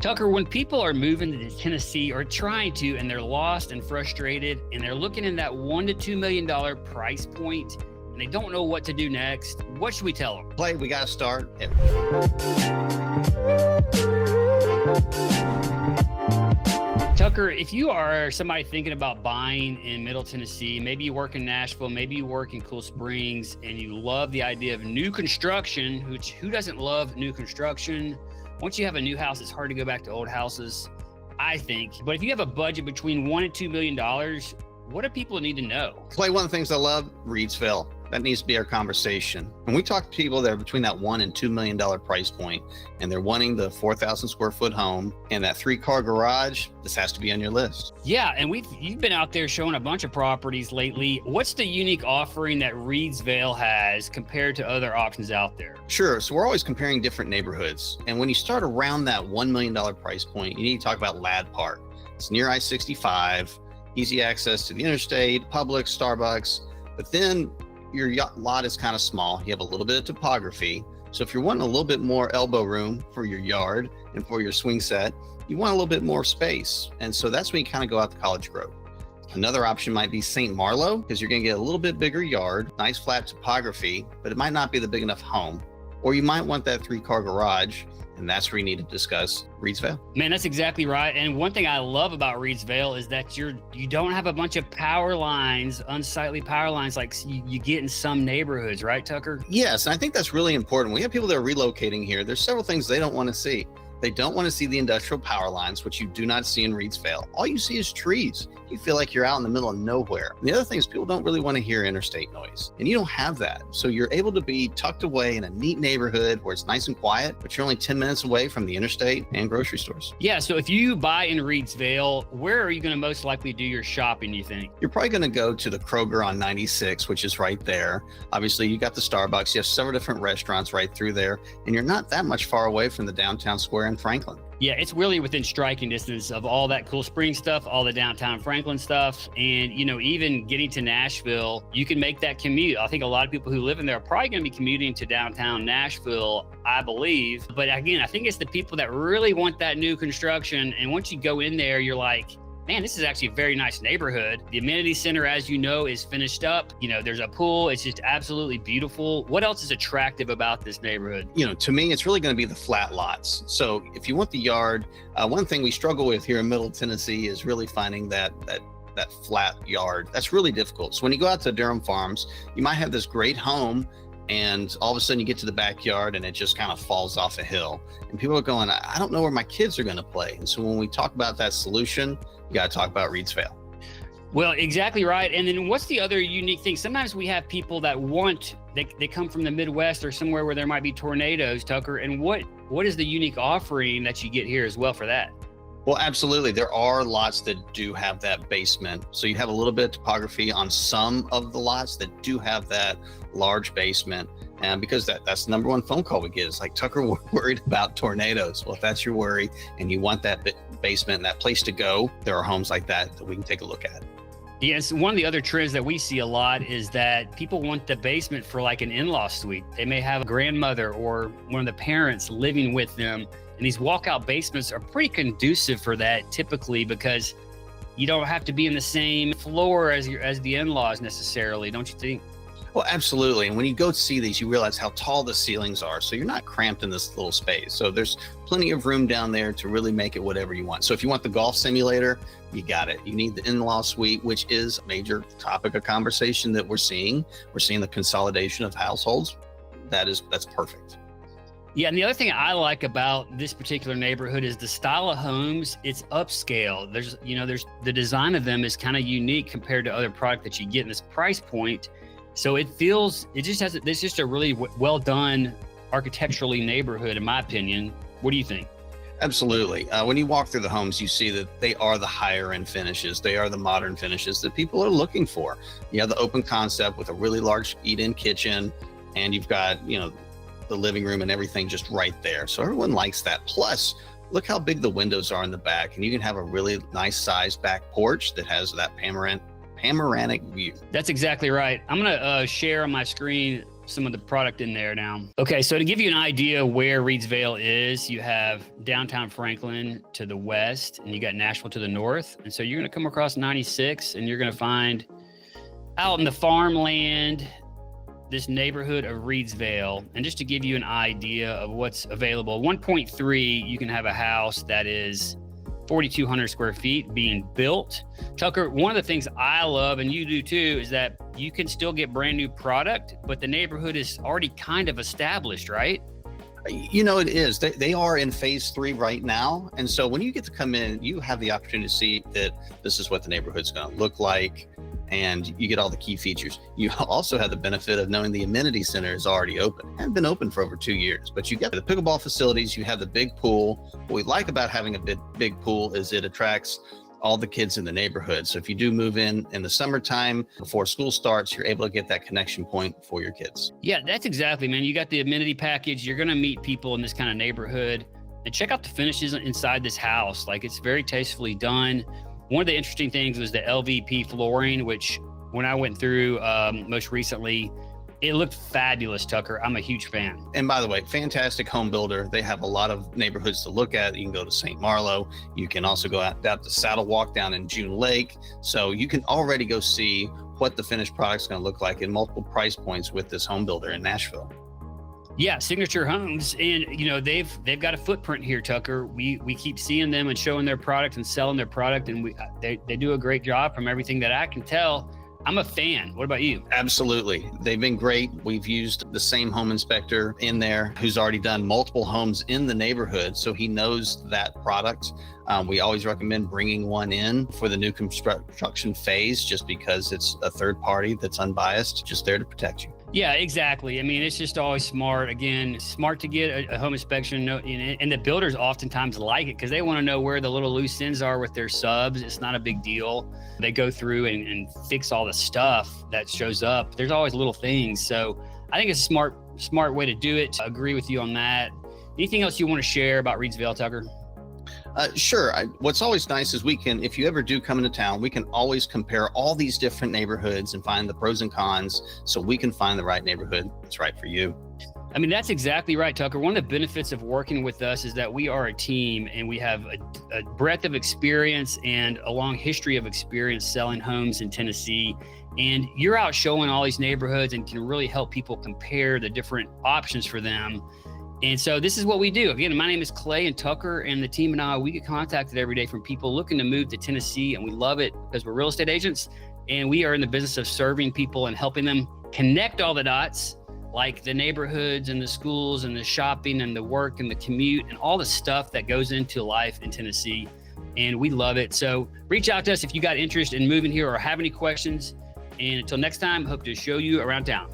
Tucker, when people are moving to Tennessee or trying to, and they're lost and frustrated, and they're looking in that $1 to $2 million price point, and they don't know what to do next, what should we tell them? Clay, we got to start. Tucker, if you are somebody thinking about buying in Middle Tennessee, maybe you work in Nashville, maybe you work in Cool Springs, and you love the idea of new construction, which who doesn't love new construction? Once you have a new house, it's hard to go back to old houses, I think. But if you have a budget between $1 and $2 million, what do people need to know? Clay, one of the things I love, Reeds Vale. That needs to be our conversation. When we talk to people that are between that $1 and $2 million price point, and they're wanting the 4,000 square foot home and that 3-car garage, this has to be on your list. Yeah, and you've been out there showing a bunch of properties lately. What's the unique offering that Reeds Vale has compared to other options out there? Sure. So we're always comparing different neighborhoods. And when you start around that $1 million price point, you need to talk about Ladd Park. It's near I-65, easy access to the interstate, Publix, Starbucks, but then your lot is kind of small. You have a little bit of topography. So if you're wanting a little bit more elbow room for your yard and for your swing set, you want a little bit more space. And so that's when you kind of go out to College Grove. Another option might be St. Marlo, because you're going to get a little bit bigger yard, nice flat topography, but it might not be the big enough home. Or you might want that 3-car garage, and that's where you need to discuss Reeds Vale. Man, that's exactly right. And one thing I love about Reeds Vale is that you don't have a bunch of power lines, unsightly power lines like you get in some neighborhoods, right, Tucker? Yes, and I think that's really important. We have people that are relocating here. There's several things they don't want to see. They don't want to see the industrial power lines, which you do not see in Reeds Vale. All you see is trees. You feel like you're out in the middle of nowhere. And the other thing is people don't really want to hear interstate noise, and you don't have that. So you're able to be tucked away in a neat neighborhood where it's nice and quiet, but you're only 10 minutes away from the interstate and grocery stores. Yeah, so if you buy in Reeds Vale, where are you going to most likely do your shopping, you think? You're probably going to go to the Kroger on 96, which is right there. Obviously, you got the Starbucks. You have several different restaurants right through there, and you're not that much far away from the downtown square in Franklin. Yeah, it's really within striking distance of all that Cool Springs stuff, all the downtown Franklin stuff. And, even getting to Nashville, you can make that commute. I think a lot of people who live in there are probably going to be commuting to downtown Nashville, I believe. But again, I think it's the people that really want that new construction. And once you go in there, you're like, man, this is actually a very nice neighborhood. The amenity center, as you know, is finished up. There's a pool. It's just absolutely beautiful. What else is attractive about this neighborhood? To me, it's really going to be the flat lots. So if you want the yard, one thing we struggle with here in Middle Tennessee is really finding that flat yard. That's really difficult. So when you go out to Durham Farms, you might have this great home, and all of a sudden you get to the backyard and it just kind of falls off a hill. And people are going, I don't know where my kids are going to play. And so when we talk about that solution, you got to talk about Reeds Vale. Well, exactly right. And then what's the other unique thing? Sometimes we have people that they come from the Midwest or somewhere where there might be tornadoes, Tucker. And what is the unique offering that you get here as well for that? Well, absolutely. There are lots that do have that basement. So you have a little bit of topography on some of the lots that do have that large basement. And because that's the number one phone call we get is like, Tucker, we're worried about tornadoes. Well, if that's your worry and you want that basement and that place to go, there are homes like that we can take a look at. Yes, one of the other trends that we see a lot is that people want the basement for like an in-law suite. They may have a grandmother or one of the parents living with them. And these walkout basements are pretty conducive for that typically because you don't have to be in the same floor as the in-laws necessarily, don't you think? Well, absolutely. And when you go see these, you realize how tall the ceilings are. So you're not cramped in this little space. So there's plenty of room down there to really make it whatever you want. So if you want the golf simulator, you got it. You need the in-law suite, which is a major topic of conversation that we're seeing. We're seeing the consolidation of households. That's perfect. Yeah, and the other thing I like about this particular neighborhood is the style of homes. It's upscale. There's the design of them is kind of unique compared to other product that you get in this price point. So it's just a really well done architecturally neighborhood, in my opinion. What do you think? Absolutely. When you walk through the homes, you see that they are the higher end finishes. They are the modern finishes that people are looking for. You have the open concept with a really large eat-in kitchen, and you've got, the living room and everything just right there. So everyone likes that. Plus, look how big the windows are in the back, and you can have a really nice sized back porch that has that panoramic view. That's exactly right. I'm going to share on my screen some of the product in there now. Okay, so to give you an idea where Reeds Vale is, you have downtown Franklin to the west, and you got Nashville to the north. And so you're going to come across 96, and you're going to find out in the farmland this neighborhood of Reeds Vale. And just to give you an idea of what's available, 1.3, you can have a house that is 4,200 square feet being built. Tucker, one of the things I love, and you do too, is that you can still get brand new product, but the neighborhood is already kind of established, right? You know, it is. They are in phase 3 right now. And so when you get to come in, you have the opportunity to see that this is what the neighborhood's going to look like. And you get all the key features. You also have the benefit of knowing the amenity center is already open. It hasn't been open for over 2 years, but you get the pickleball facilities, you have the big pool. What we like about having a big pool is it attracts all the kids in the neighborhood. So if you do move in the summertime before school starts, you're able to get that connection point for your kids. Yeah, that's exactly, man. You got the amenity package. You're going to meet people in this kind of neighborhood, and check out the finishes inside this house. Like, it's very tastefully done. One of the interesting things was the LVP flooring, which when I went through most recently, it looked fabulous, Tucker. I'm a huge fan. And by the way, fantastic home builder. They have a lot of neighborhoods to look at. You can go to St. Marlo. You can also go out to Saddle Walk down in June Lake. So you can already go see what the finished product's going to look like in multiple price points with this home builder in Nashville. Yeah, Signature Homes, and you know they've got a footprint here, Tucker. We keep seeing them and showing their product and selling their product, and they do a great job from everything that I can tell. I'm a fan. What about you? Absolutely. They've been great. We've used the same home inspector in there who's already done multiple homes in the neighborhood, so he knows that product. We always recommend bringing one in for the new construction phase, just because it's a third party that's unbiased, just there to protect you. Yeah, exactly. I mean, it's just always smart. Again, smart to get a home inspection. And the builders oftentimes like it because they want to know where the little loose ends are with their subs. It's not a big deal. They go through and fix all the stuff that shows up. There's always little things. So I think it's a smart way to do it. I agree with you on that. Anything else you want to share about Reeds Vale, Tucker? Sure. What's always nice is if you ever do come into town, we can always compare all these different neighborhoods and find the pros and cons so we can find the right neighborhood that's right for you. I mean, that's exactly right, Tucker. One of the benefits of working with us is that we are a team and we have a breadth of experience and a long history of experience selling homes in Tennessee. And you're out showing all these neighborhoods and can really help people compare the different options for them. And so this is what we do. Again, my name is Clay, and Tucker and the team and I, we get contacted every day from people looking to move to Tennessee, and we love it because we're real estate agents and we are in the business of serving people and helping them connect all the dots, like the neighborhoods and the schools and the shopping and the work and the commute and all the stuff that goes into life in Tennessee. And we love it. So reach out to us if you got interest in moving here or have any questions. And until next time, hope to show you around town.